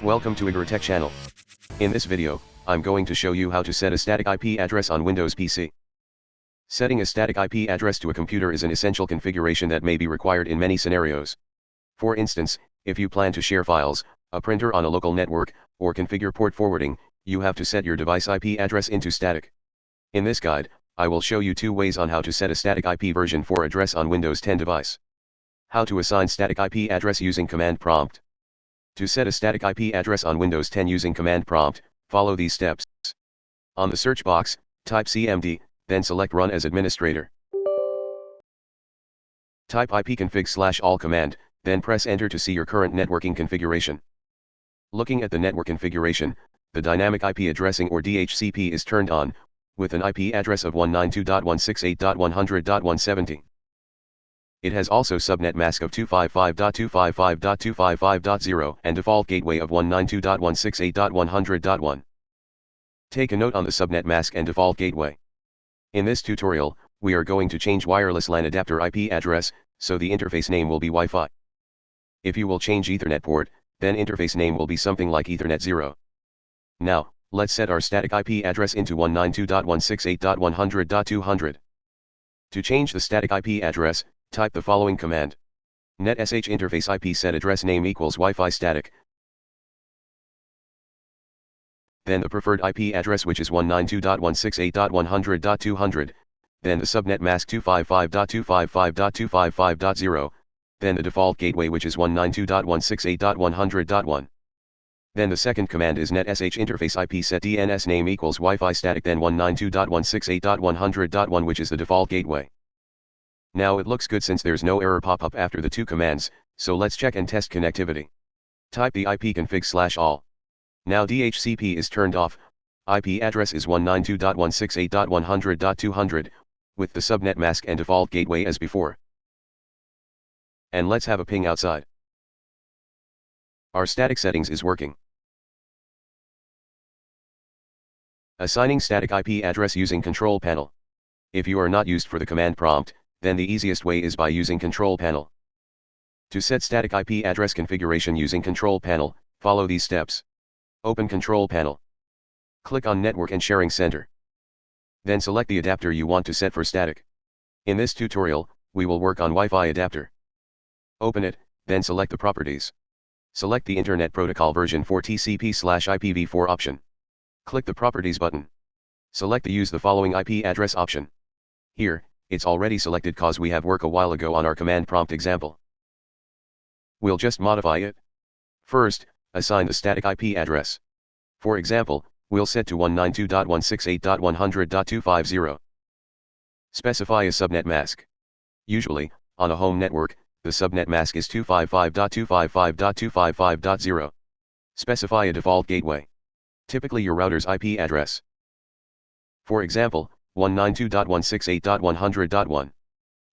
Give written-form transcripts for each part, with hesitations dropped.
Welcome to IgoroTech channel. In this video, I'm going to show you how to set a static IP address on Windows PC. Setting a static IP address to a computer is an essential configuration that may be required in many scenarios. For instance, if you plan to share files, a printer on a local network, or configure port forwarding, you have to set your device IP address into static. In this guide, I will show you two ways on how to set a static IP version 4 address on Windows 10 device. How to assign static IP address using command prompt. To set a static IP address on Windows 10 using command prompt, follow these steps. On the search box, type cmd, then select Run as administrator. Type ipconfig/all command, then press enter to see your current networking configuration. Looking at the network configuration, the dynamic IP addressing or DHCP is turned on, with an IP address of 192.168.100.170. It has also subnet mask of 255.255.255.0 and default gateway of 192.168.100.1. Take a note on the subnet mask and default gateway. In this tutorial, we are going to change wireless LAN adapter IP address, so the interface name will be Wi-Fi. If you will change Ethernet port, then interface name will be something like Ethernet 0. Now, let's set our static IP address into 192.168.100.200. To change the static IP address, type the following command. netsh interface IP set address name equals Wi-Fi static. Then the preferred IP address, which is 192.168.100.200, then the subnet mask 255.255.255.0, then the default gateway, which is 192.168.100.1. Then the second command is netsh interface IP set DNS name equals Wi-Fi static, then 192.168.100.1, which is the default gateway. Now it looks good since there's no error pop up after the two commands, so let's check and test connectivity. Type the ipconfig/all. Now DHCP is turned off, IP address is 192.168.100.200, with the subnet mask and default gateway as before. And let's have a ping outside. Our static settings is working. Assigning static IP address using control panel. If you are not used for the command prompt, then the easiest way is by using control panel. To set static IP address configuration using control panel, follow these steps. Open control panel. Click on Network and Sharing Center. Then select the adapter you want to set for static. In this tutorial, we will work on Wi-Fi adapter. Open it, then select the properties. Select the Internet Protocol version 4 TCP/IPv4 option. Click the Properties button. Select the Use the following IP address option. Here, it's already selected cause we have worked a while ago on our command prompt example. We'll just modify it. First, assign the static IP address. For example, we'll set to 192.168.100.250. Specify a subnet mask. Usually, on a home network, the subnet mask is 255.255.255.0. Specify a default gateway. Typically your router's IP address. For example, 192.168.100.1.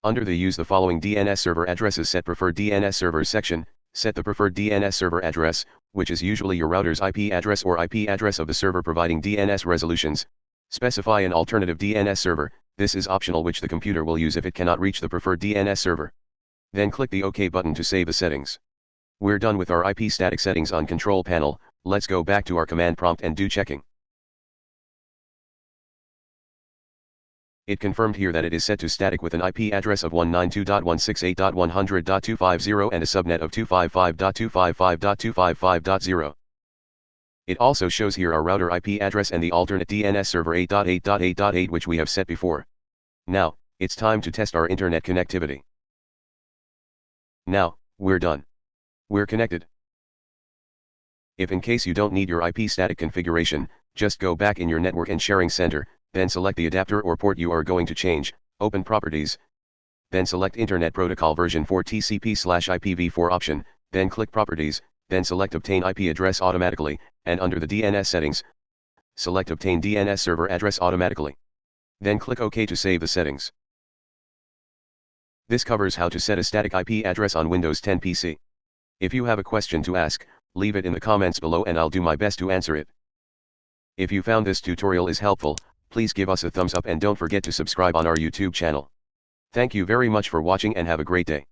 Under the Use the following DNS server addresses set preferred DNS servers section, set the preferred DNS server address, which is usually your router's IP address or IP address of the server providing DNS resolutions. Specify an alternative DNS server, this is optional, which the computer will use if it cannot reach the preferred DNS server. Then click the OK button to save the settings. We're done with our IP static settings on control panel. Let's go back to our command prompt and do checking. It confirmed here that it is set to static with an IP address of 192.168.100.250 and a subnet of 255.255.255.0. It also shows here our router IP address and the alternate DNS server 8.8.8.8, which we have set before. Now, it's time to test our internet connectivity. Now, we're done. We're connected. If in case you don't need your IP static configuration, just go back in your Network and Sharing Center, then select the adapter or port you are going to change, open Properties. Then select Internet Protocol version 4 TCP/IPv4 option, then click Properties, then select Obtain IP address automatically, and under the DNS settings, select Obtain DNS server address automatically. Then click OK to save the settings. This covers how to set a static IP address on Windows 10 PC. If you have a question to ask, leave it in the comments below and I'll do my best to answer it. If you found this tutorial is helpful, please give us a thumbs up and don't forget to subscribe on our YouTube channel. Thank you very much for watching and have a great day.